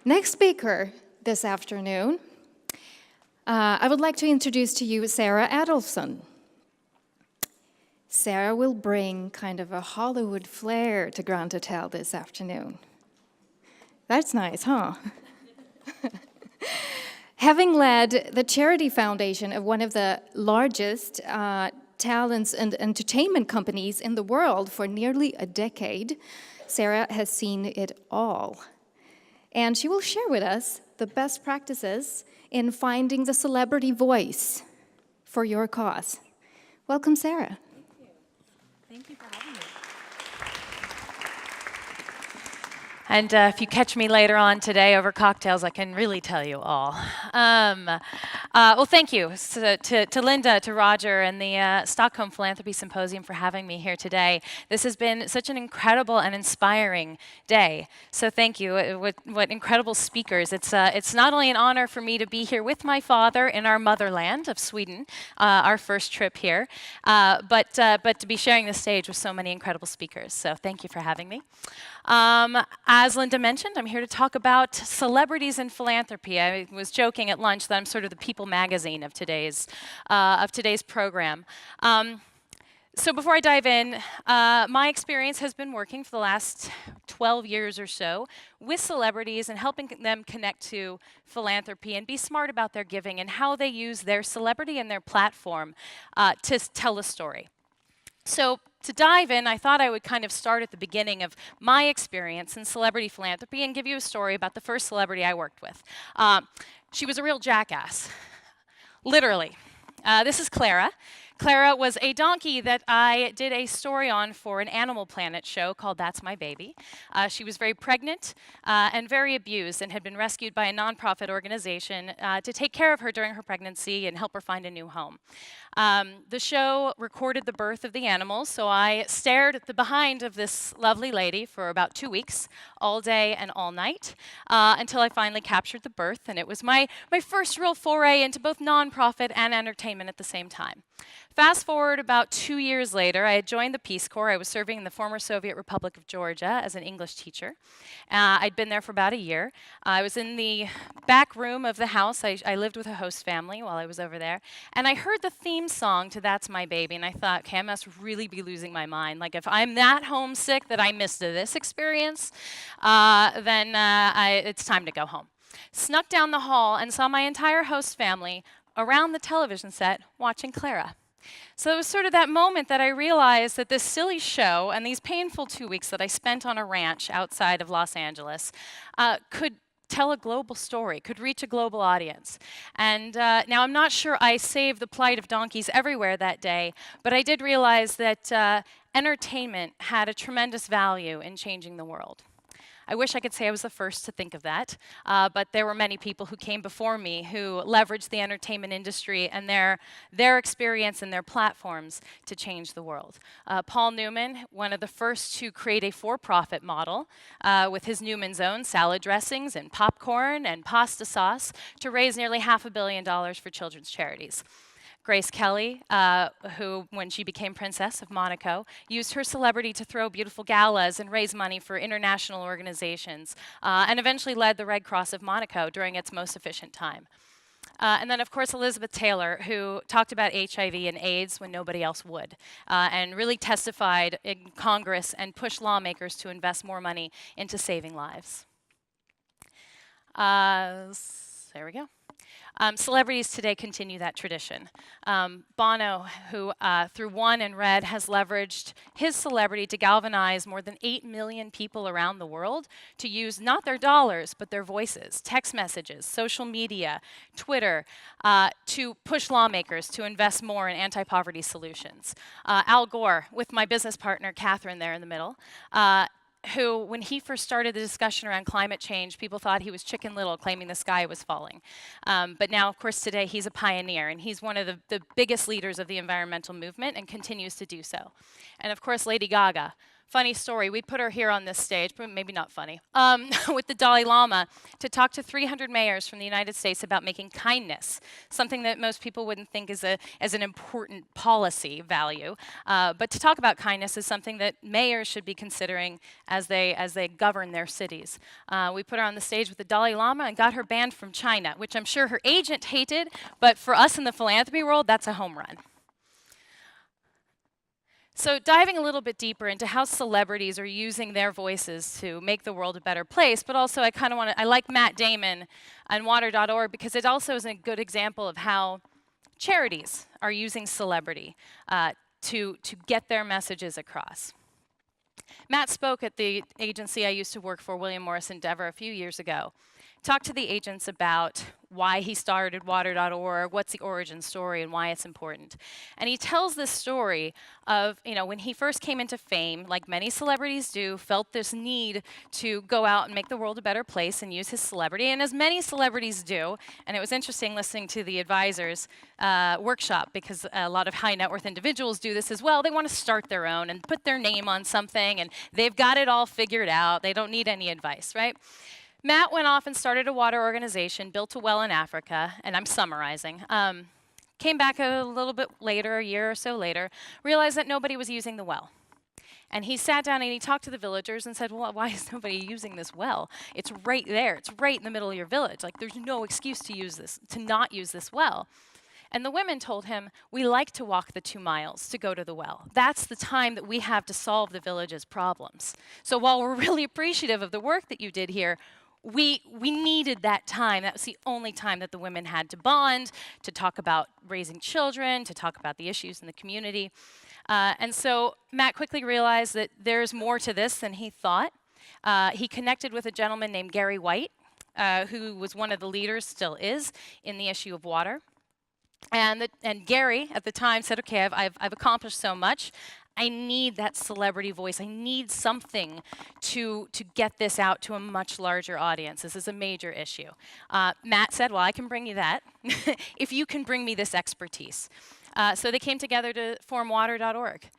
Next speaker this afternoon, I would like to introduce to you Sarah Adolphson. Sarah will bring kind of a Hollywood flair to Grand Hotel this afternoon. That's nice, huh? Having led the charity foundation of one of the largest talents and entertainment companies in the world for nearly a decade, Sarah has seen it all. And she will share with us the best practices in finding the celebrity voice for your cause. Welcome, Sarah. Thank you. Thank you for having me. And if you catch me later on today over cocktails, I can really tell you all. Well, thank you to Linda, to Roger, and the Stockholm Philanthropy Symposium for having me here today. This has been such an incredible and inspiring day. So thank you. What incredible speakers. It's not only an honor for me to be here with my father in our motherland of Sweden, our first trip here, but to be sharing the stage with so many incredible speakers. So thank you for having me. As Linda mentioned, I'm here to talk about celebrities in philanthropy. I was joking at lunch that I'm sort of the People magazine of today's program. So before I dive in, my experience has been working for the last 12 years or so with celebrities and helping them connect to philanthropy and be smart about their giving and how they use their celebrity and their platform to tell a story. So to dive in, I thought I would kind of start at the beginning of my experience in celebrity philanthropy and give you a story about the first celebrity I worked with. She was a real jackass, literally. This is Clara. Clara was a donkey that I did a story on for an Animal Planet show called That's My Baby. She was very pregnant and very abused and had been rescued by a nonprofit organization to take care of her during her pregnancy and help her find a new home. The show recorded the birth of the animals, so I stared at the behind of this lovely lady for about 2 weeks, all day and all night, until I finally captured the birth, and it was my first real foray into both nonprofit and entertainment at the same time. Fast forward about 2 years later, I had joined the Peace Corps. I was serving in the former Soviet Republic of Georgia as an English teacher. I'd been there for about a year. I was in the back room of the house. I lived with a host family while I was over there, and I heard the theme song to That's My Baby, and I thought, okay, I must really be losing my mind. Like, if I'm that homesick that I missed this experience, then it's time to go home. Snuck down the hall and saw my entire host family around the television set watching Clara. So it was sort of that moment that I realized that this silly show and these painful 2 weeks that I spent on a ranch outside of Los Angeles could tell a global story, could reach a global audience. And now I'm not sure I saved the plight of donkeys everywhere that day, but I did realize that entertainment had a tremendous value in changing the world. I wish I could say I was the first to think of that, but there were many people who came before me who leveraged the entertainment industry and their experience and their platforms to change the world. Paul Newman, one of the first to create a for-profit model with his Newman's Own salad dressings and popcorn and pasta sauce to raise nearly $500 million for children's charities. Grace Kelly, who, when she became Princess of Monaco, used her celebrity to throw beautiful galas and raise money for international organizations, and eventually led the Red Cross of Monaco during its most efficient time. And then, of course, Elizabeth Taylor, who talked about HIV and AIDS when nobody else would, and really testified in Congress and pushed lawmakers to invest more money into saving lives. There we go. Celebrities today continue that tradition. Bono, who through One and Red has leveraged his celebrity to galvanize more than 8 million people around the world to use not their dollars, but their voices, text messages, social media, Twitter, to push lawmakers to invest more in anti-poverty solutions. Al Gore, with my business partner, Catherine, there in the middle, who, when he first started the discussion around climate change, people thought he was Chicken Little, claiming the sky was falling. But now, of course, today he's a pioneer, and he's one of the biggest leaders of the environmental movement and continues to do so. And of course, Lady Gaga, funny story. We put her here on this stage, but maybe not funny, with the Dalai Lama to talk to 300 mayors from the United States about making kindness, something that most people wouldn't think is as an important policy value. But to talk about kindness is something that mayors should be considering as they govern their cities. We put her on the stage with the Dalai Lama and got her banned from China, which I'm sure her agent hated, but for us in the philanthropy world, that's a home run. So diving a little bit deeper into how celebrities are using their voices to make the world a better place, but also I like Matt Damon and water.org because it also is a good example of how charities are using celebrity to get their messages across. Matt spoke at the agency I used to work for, William Morris Endeavor, a few years ago. Talked to the agents about why he started water.org, what's the origin story, and why it's important. And he tells this story of, when he first came into fame, like many celebrities do, felt this need to go out and make the world a better place and use his celebrity, and as many celebrities do. And it was interesting listening to the advisors workshop, because a lot of high net worth individuals do this as well. They want to start their own and put their name on something, and they've got it all figured out. They don't need any advice, right? Matt went off and started a water organization, built a well in Africa, and I'm summarizing. Came back a little bit later, a year or so later, realized that nobody was using the well. And he sat down and he talked to the villagers and said, well, why is nobody using this well? It's right there. It's right in the middle of your village. Like, there's no excuse to not use this well. And the women told him, we like to walk the 2 miles to go to the well. That's the time that we have to solve the village's problems. So while we're really appreciative of the work that you did here, we needed that time. That was the only time that the women had to bond, to talk about raising children, to talk about the issues in the community. And so Matt quickly realized that there's more to this than he thought. He connected with a gentleman named Gary White, who was one of the leaders, still is, in the issue of water. And Gary, at the time, said, okay, I've accomplished so much. I need that celebrity voice. I need something to get this out to a much larger audience. This is a major issue. Matt said, well, I can bring you that if you can bring me this expertise. So they came together to form water.org.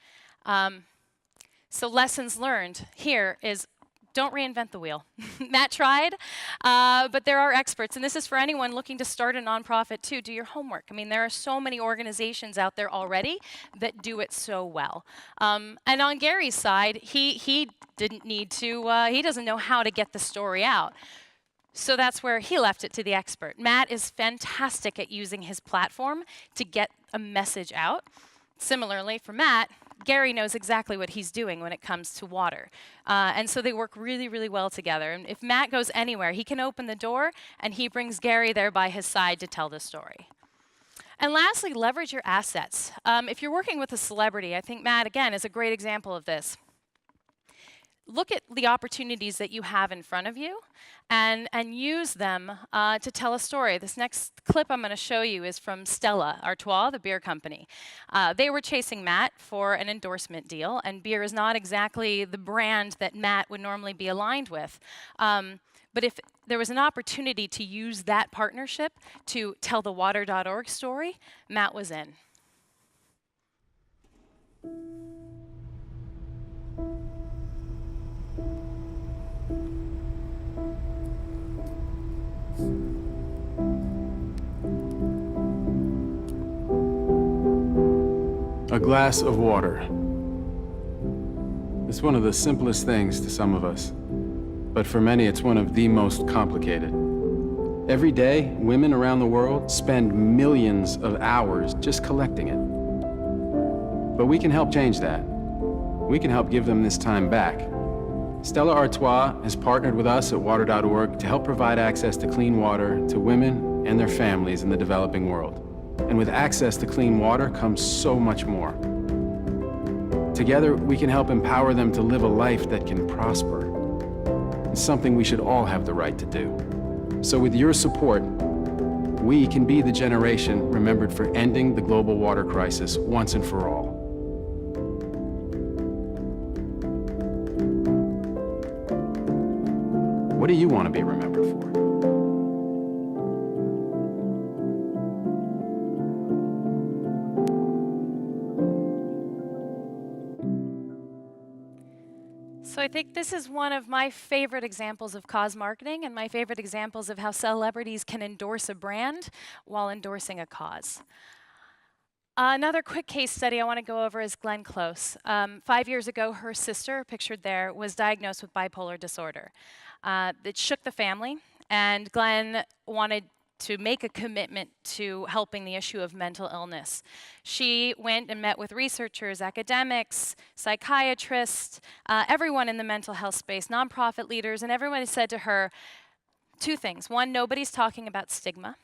So lessons learned here is, don't reinvent the wheel. Matt tried, but there are experts, and this is for anyone looking to start a nonprofit too. Do your homework. I mean, there are so many organizations out there already that do it so well. And on Gary's side, he didn't need to, he doesn't know how to get the story out. So that's where he left it to the expert. Matt is fantastic at using his platform to get a message out. Similarly, for Matt, Gary knows exactly what he's doing when it comes to water. And so they work really, really well together. And if Matt goes anywhere, he can open the door, and he brings Gary there by his side to tell the story. And lastly, leverage your assets. If you're working with a celebrity, I think Matt, again, is a great example of this. Look at the opportunities that you have in front of you and use them to tell a story. This next clip I'm going to show you is from Stella Artois, the beer company. They were chasing Matt for an endorsement deal, and beer is not exactly the brand that Matt would normally be aligned with. But if there was an opportunity to use that partnership to tell the water.org story, Matt was in. A glass of water. It's one of the simplest things to some of us, but for many it's one of the most complicated. Every day, women around the world spend millions of hours just collecting it. But we can help change that. We can help give them this time back. Stella Artois has partnered with us at water.org to help provide access to clean water to women and their families in the developing world. And with access to clean water comes so much more. Together, we can help empower them to live a life that can prosper. It's something we should all have the right to do. So with your support, we can be the generation remembered for ending the global water crisis once and for all. What do you want to be remembered for? I think this is one of my favorite examples of cause marketing and my favorite examples of how celebrities can endorse a brand while endorsing a cause. Another quick case study I want to go over is Glenn Close. 5 years ago, her sister, pictured there, was diagnosed with bipolar disorder. It shook the family, and Glenn wanted to make a commitment to helping the issue of mental illness. She went and met with researchers, academics, psychiatrists, everyone in the mental health space, nonprofit leaders, and everyone said to her two things. One, nobody's talking about stigma.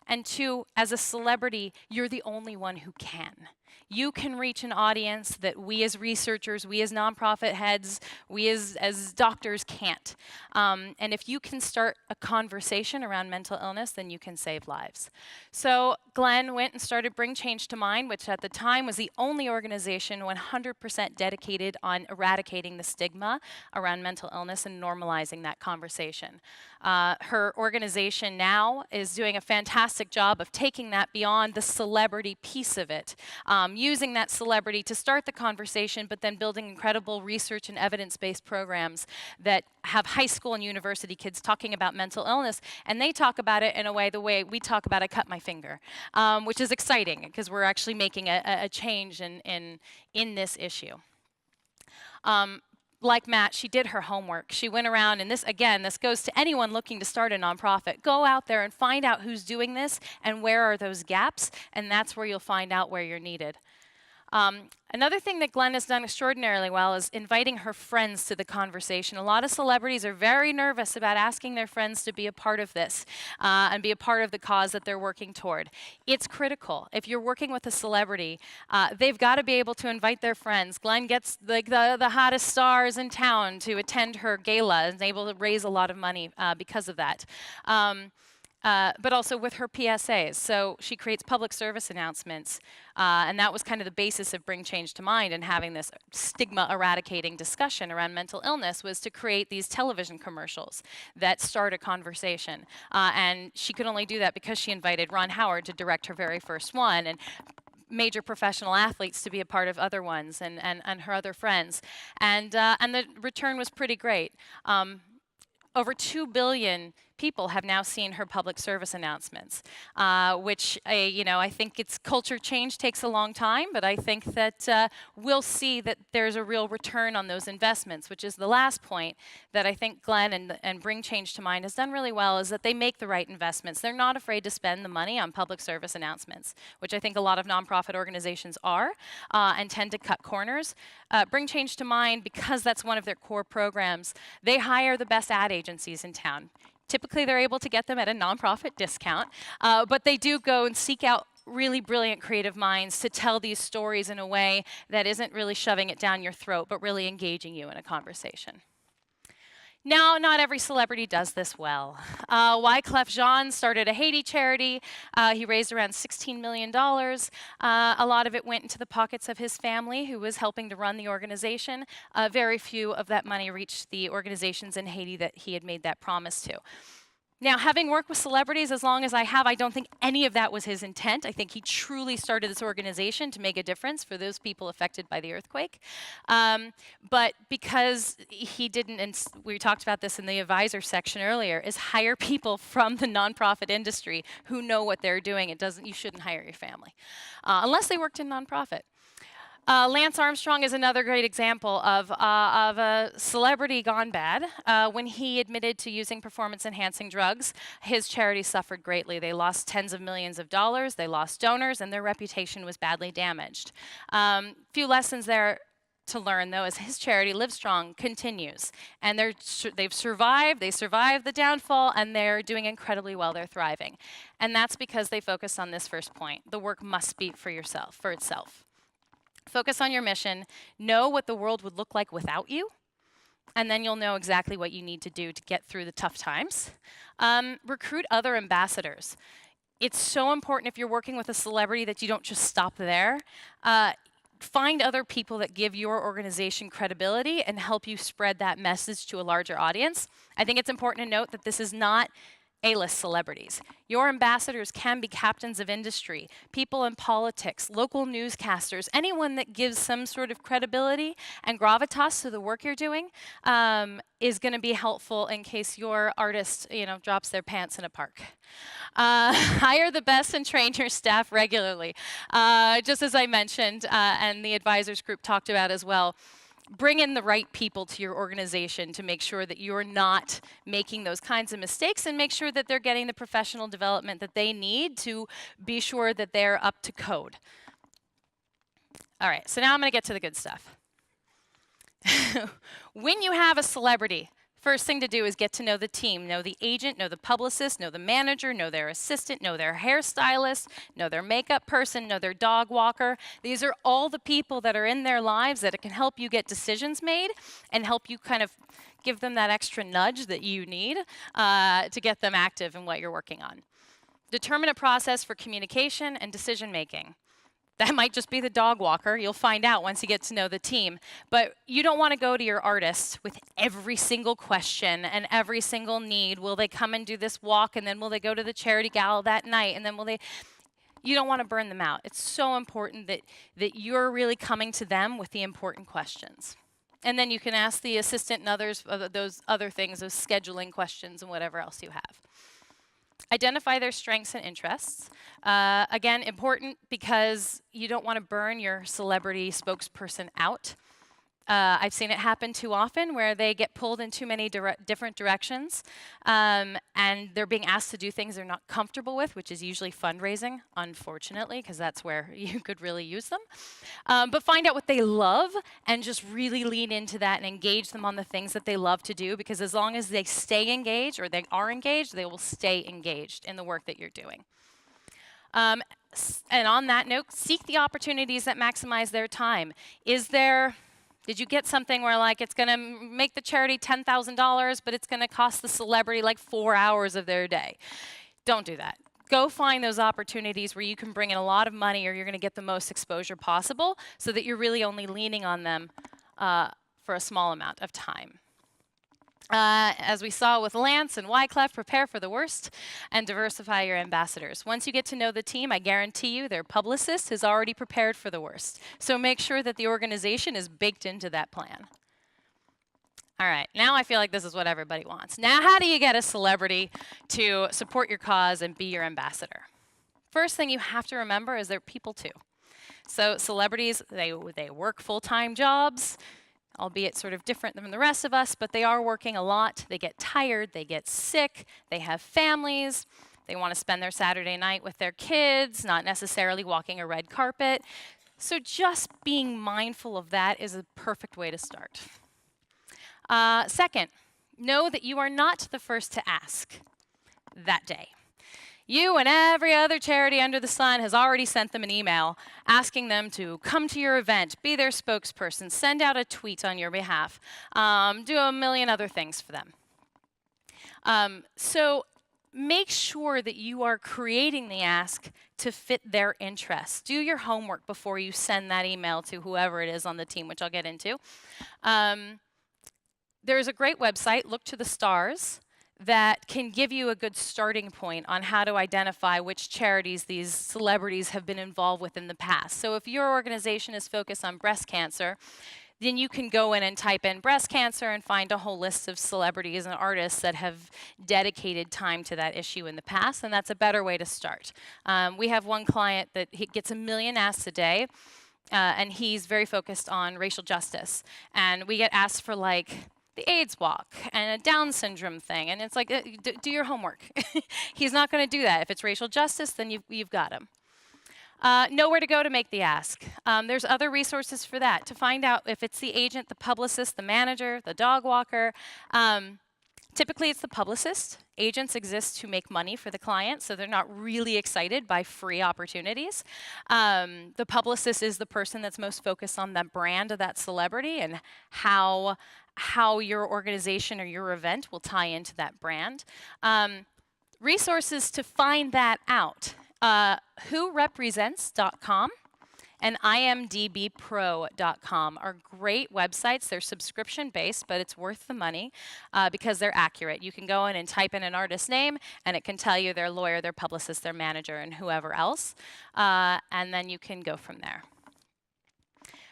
And two, as a celebrity, you're the only one who can. You can reach an audience that we as researchers, we as nonprofit heads, we as doctors can't. And if you can start a conversation around mental illness, then you can save lives. So Glenn went and started Bring Change to Mind, which at the time was the only organization 100% dedicated on eradicating the stigma around mental illness and normalizing that conversation. Her organization now is doing a fantastic job of taking that beyond the celebrity piece of it, using that celebrity to start the conversation, but then building incredible research and evidence-based programs that have high school and university kids talking about mental illness, and they talk about it in a way, the way we talk about I cut my finger, which is exciting because we're actually making a change in this issue. Like Matt, she did her homework. She went around, and this goes to anyone looking to start a nonprofit. Go out there and find out who's doing this and where are those gaps, and that's where you'll find out where you're needed. Another thing that Glenn has done extraordinarily well is inviting her friends to the conversation. A lot of celebrities are very nervous about asking their friends to be a part of this and be a part of the cause that they're working toward. It's critical. If you're working with a celebrity, they've got to be able to invite their friends. Glenn gets like the hottest stars in town to attend her gala and is able to raise a lot of money because of that. But also with her PSAs. So she creates public service announcements, and that was kind of the basis of Bring Change to Mind and having this stigma eradicating discussion around mental illness, was to create these television commercials that start a conversation. And she could only do that because she invited Ron Howard to direct her very first one, and major professional athletes to be a part of other ones, and her other friends. And the return was pretty great. Over 2 billion people have now seen her public service announcements, which, I think it's culture change takes a long time, but I think that we'll see that there's a real return on those investments, which is the last point that I think Glenn and Bring Change to Mind has done really well, is that they make the right investments. They're not afraid to spend the money on public service announcements, which I think a lot of nonprofit organizations are, and tend to cut corners. Bring Change to Mind, because that's one of their core programs, they hire the best ad agencies in town. Typically, they're able to get them at a nonprofit discount, but they do go and seek out really brilliant creative minds to tell these stories in a way that isn't really shoving it down your throat, but really engaging you in a conversation. Now, not every celebrity does this well. Wyclef Jean started a Haiti charity. He raised around $16 million. A lot of it went into the pockets of his family, who was helping to run the organization. Very few of that money reached the organizations in Haiti that he had made that promise to. Now, having worked with celebrities as long as I have, I don't think any of that was his intent. I think he truly started this organization to make a difference for those people affected by the earthquake. But because he didn't, and we talked about this in the advisor section earlier, is hire people from the nonprofit industry who know what they're doing. You shouldn't hire your family, unless they worked in nonprofit. Lance Armstrong is another great example of a celebrity gone bad. When he admitted to using performance-enhancing drugs, his charity suffered greatly. They lost tens of millions of dollars, they lost donors, and their reputation was badly damaged. Few lessons there to learn, though, is his charity, Livestrong, continues. And they survived the downfall, and they're doing incredibly well. They're thriving. And that's because they focus on this first point. The work must speak for itself. Focus on your mission, know what the world would look like without you, and then you'll know exactly what you need to do to get through the tough times. Recruit other ambassadors. It's so important if you're working with a celebrity that you don't just stop there. Find other people that give your organization credibility and help you spread that message to a larger audience. I think it's important to note that this is not A-list celebrities. Your ambassadors can be captains of industry, people in politics, local newscasters, anyone that gives some sort of credibility and gravitas to the work you're doing is going to be helpful in case your artist, drops their pants in a park. Hire the best and train your staff regularly. Just as I mentioned, and the advisors group talked about as well, bring in the right people to your organization to make sure that you're not making those kinds of mistakes, and make sure that they're getting the professional development that they need to be sure that they're up to code. All right, so now I'm going to get to the good stuff. When you have a celebrity, first thing to do is get to know the team, know the agent, know the publicist, know the manager, know their assistant, know their hairstylist, know their makeup person, know their dog walker. These are all the people that are in their lives that can help you get decisions made and help you kind of give them that extra nudge that you need to get them active in what you're working on. Determine a process for communication and decision making. That might just be the dog walker. You'll find out once you get to know the team. But you don't want to go to your artist with every single question and every single need. Will they come and do this walk? And then will they go to the charity gala that night? And then will they... You don't want to burn them out. It's so important that you're really coming to them with the important questions. And then you can ask the assistant and others those other things, those scheduling questions and whatever else you have. Identify their strengths and interests. Again, important because you don't want to burn your celebrity spokesperson out. I've seen it happen too often where they get pulled in too many different directions and they're being asked to do things they're not comfortable with, which is usually fundraising, unfortunately, because that's where you could really use them. But find out what they love and just really lean into that and engage them on the things that they love to do, because as long as they stay engaged or they are engaged, they will stay engaged in the work that you're doing. And on that note, seek the opportunities that maximize their time. Did you get something where like it's going to make the charity $10,000, but it's going to cost the celebrity like 4 hours of their day? Don't do that. Go find those opportunities where you can bring in a lot of money or you're going to get the most exposure possible so that you're really only leaning on them for a small amount of time. As we saw with Lance and Wyclef, prepare for the worst and diversify your ambassadors. Once you get to know the team, I guarantee you their publicist is already prepared for the worst. So make sure that the organization is baked into that plan. All right, now I feel like this is what everybody wants. Now, how do you get a celebrity to support your cause and be your ambassador? First thing you have to remember is they're people too. So celebrities, they work full-time jobs, albeit sort of different than the rest of us, but they are working a lot. They get tired, they get sick, they have families, they want to spend their Saturday night with their kids, not necessarily walking a red carpet. So just being mindful of that is a perfect way to start. Second, know that you are not the first to ask that day. You and every other charity under the sun has already sent them an email asking them to come to your event, be their spokesperson, send out a tweet on your behalf, do a million other things for them. So make sure that you are creating the ask to fit their interests. Do your homework before you send that email to whoever it is on the team, which I'll get into. There's a great website, Look to the Stars, that can give you a good starting point on how to identify which charities these celebrities have been involved with in the past. So if your organization is focused on breast cancer, then you can go in and type in breast cancer and find a whole list of celebrities and artists that have dedicated time to that issue in the past, and that's a better way to start. We have one client that he gets 1 million asks a day, and he's very focused on racial justice. And we get asked for like the AIDS walk and a Down syndrome thing, and it's like, do your homework. He's not going to do that. If it's racial justice, then you've got him. Know where to go to make the ask. There's other resources for that, to find out if it's the agent, the publicist, the manager, the dog walker. Typically, it's the publicist. Agents exist to make money for the client, so they're not really excited by free opportunities. The publicist is the person that's most focused on the brand of that celebrity and how your organization or your event will tie into that brand. Resources to find that out. WhoRepresents.com and imdbpro.com are great websites. They're subscription-based, but it's worth the money because they're accurate. You can go in and type in an artist's name, and it can tell you their lawyer, their publicist, their manager, and whoever else, and then you can go from there.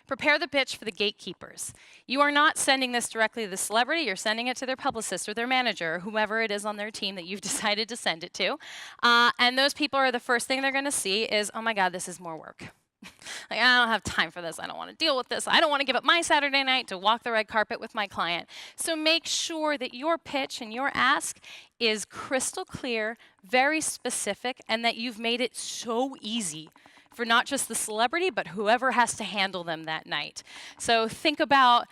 Prepare the pitch for the gatekeepers. You are not sending this directly to the celebrity, you're sending it to their publicist or their manager, or whoever it is on their team that you've decided to send it to. And those people are the first thing they're gonna see is, oh my God, this is more work. Like, I don't have time for this, I don't wanna deal with this, I don't wanna give up my Saturday night to walk the red carpet with my client. So make sure that your pitch and your ask is crystal clear, very specific, and that you've made it so easy for not just the celebrity, but whoever has to handle them that night. So think about,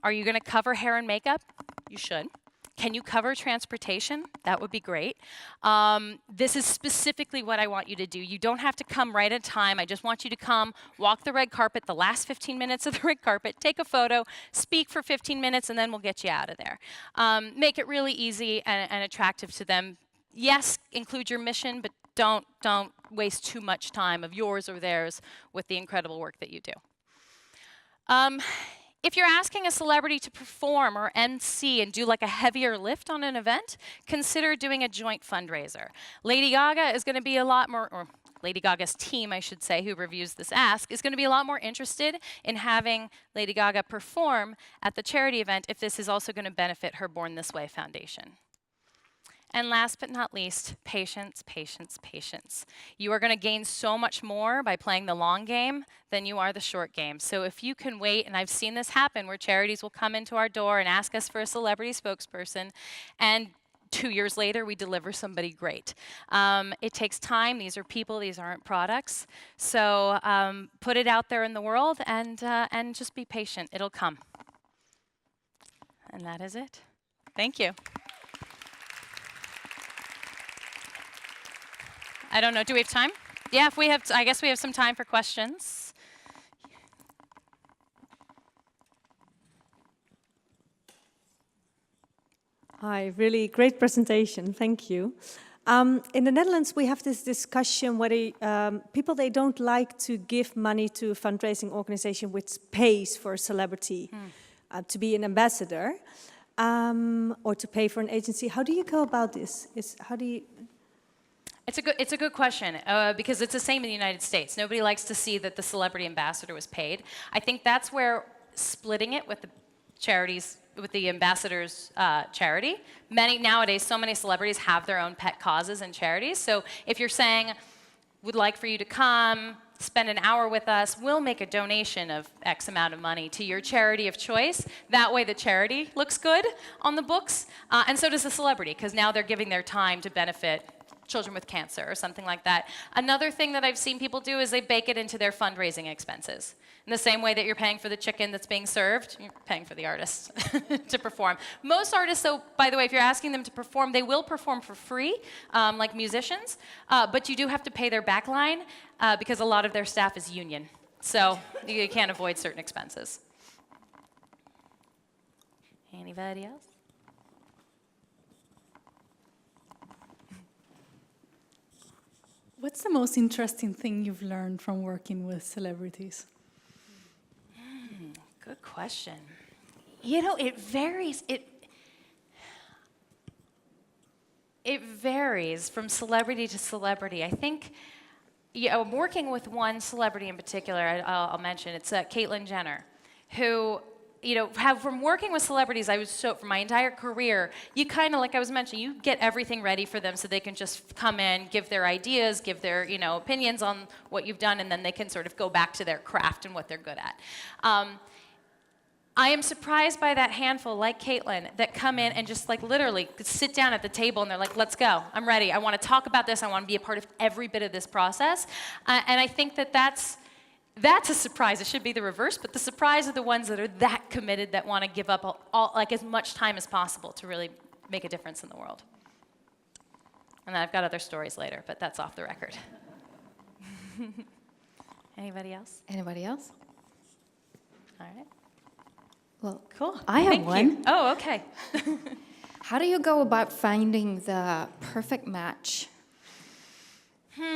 are you gonna cover hair and makeup? You should. Can you cover transportation? That would be great. This is specifically what I want you to do. You don't have to come right at time. I just want you to come, walk the red carpet, the last 15 minutes of the red carpet, take a photo, speak for 15 minutes, and then we'll get you out of there. Make it really easy and attractive to them. Yes, include your mission, but don't waste too much time of yours or theirs with the incredible work that you do. If you're asking a celebrity to perform or MC and do like a heavier lift on an event, consider doing a joint fundraiser. Lady Gaga is going to be a lot more, or Lady Gaga's team, I should say, who reviews this ask, is going to be a lot more interested in having Lady Gaga perform at the charity event if this is also going to benefit her Born This Way Foundation. And last but not least, patience, patience, patience. You are going to gain so much more by playing the long game than you are the short game. So if you can wait, and I've seen this happen where charities will come into our door and ask us for a celebrity spokesperson, and 2 years later we deliver somebody great. It takes time. These are people. These aren't products. So put it out there in the world and just be patient. It'll come. And that is it. Thank you. I don't know, do we have time? Yeah, if we have, I guess we have some time for questions. Hi, really great presentation, thank you. In the Netherlands, we have this discussion whether people, they don't like to give money to a fundraising organization which pays for a celebrity to be an ambassador or to pay for an agency. How do you go about this? It's a good question because it's the same in the United States. Nobody likes to see that the celebrity ambassador was paid. I think that's where splitting it with the charities, with the ambassador's charity. Nowadays, so many celebrities have their own pet causes and charities. So if you're saying, would like for you to come, spend an hour with us, we'll make a donation of X amount of money to your charity of choice. That way the charity looks good on the books, and so does the celebrity, because now they're giving their time to benefit children with cancer or something like that. Another thing that I've seen people do is they bake it into their fundraising expenses. In the same way that you're paying for the chicken that's being served, you're paying for the artist to perform. Most artists, so by the way, if you're asking them to perform, they will perform for free, like musicians, but you do have to pay their backline because a lot of their staff is union. So you can't avoid certain expenses. Anybody else? What's the most interesting thing you've learned from working with celebrities? Good question. You know, it varies. It varies from celebrity to celebrity. I think, I'm working with one celebrity in particular. I'll mention it's Caitlyn Jenner, who, from working with celebrities, for my entire career, you kind of, like I was mentioning, you get everything ready for them so they can just come in, give their ideas, give their, opinions on what you've done, and then they can sort of go back to their craft and what they're good at. I am surprised by that handful, like Caitlyn, that come in and just like literally sit down at the table and they're like, let's go, I'm ready, I want to talk about this, I want to be a part of every bit of this process. And I think that's a surprise. It should be the reverse, but the surprise are the ones that are that committed, that want to give up like as much time as possible to really make a difference in the world. And I've got other stories later, but that's off the record. Anybody else? Anybody else? All right. Well, Cool. I have Thank one. you. Oh, okay. How do you go about finding the perfect match?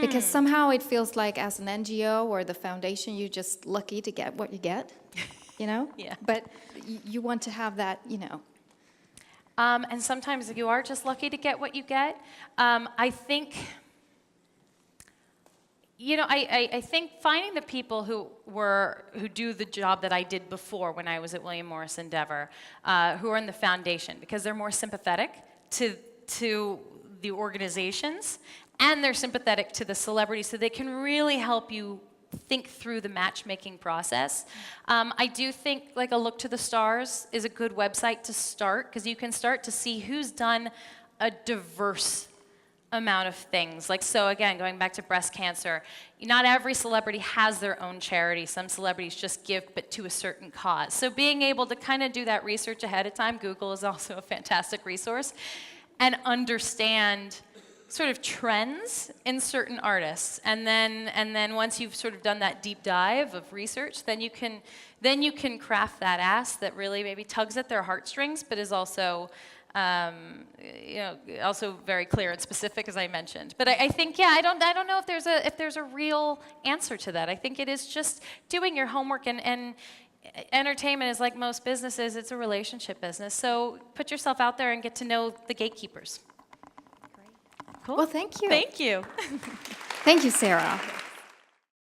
Because somehow it feels like as an NGO or the foundation, you're just lucky to get what you get, you know? Yeah. But you want to have that, you know. And sometimes you are just lucky to get what you get. I think, you know, I think finding the people who do the job that I did before when I was at William Morris Endeavor, who are in the foundation, because they're more sympathetic to the organizations, and they're sympathetic to the celebrities, so they can really help you think through the matchmaking process. I do think like a Look to the Stars is a good website to start, because you can start to see who's done a diverse amount of things. Like, so again, going back to breast cancer, not every celebrity has their own charity. Some celebrities just give, but to a certain cause. So being able to kind of do that research ahead of time, Google is also a fantastic resource, and understand sort of trends in certain artists, and then once you've sort of done that deep dive of research, then you can craft that ask that really maybe tugs at their heartstrings, but is also you know, also very clear and specific, as I mentioned. But I think, yeah, I don't know if there's a real answer to that. I think it is just doing your homework, and entertainment is like most businesses, it's a relationship business. So put yourself out there and get to know the gatekeepers. Cool. Well, thank you. Thank you. Thank you, Sarah.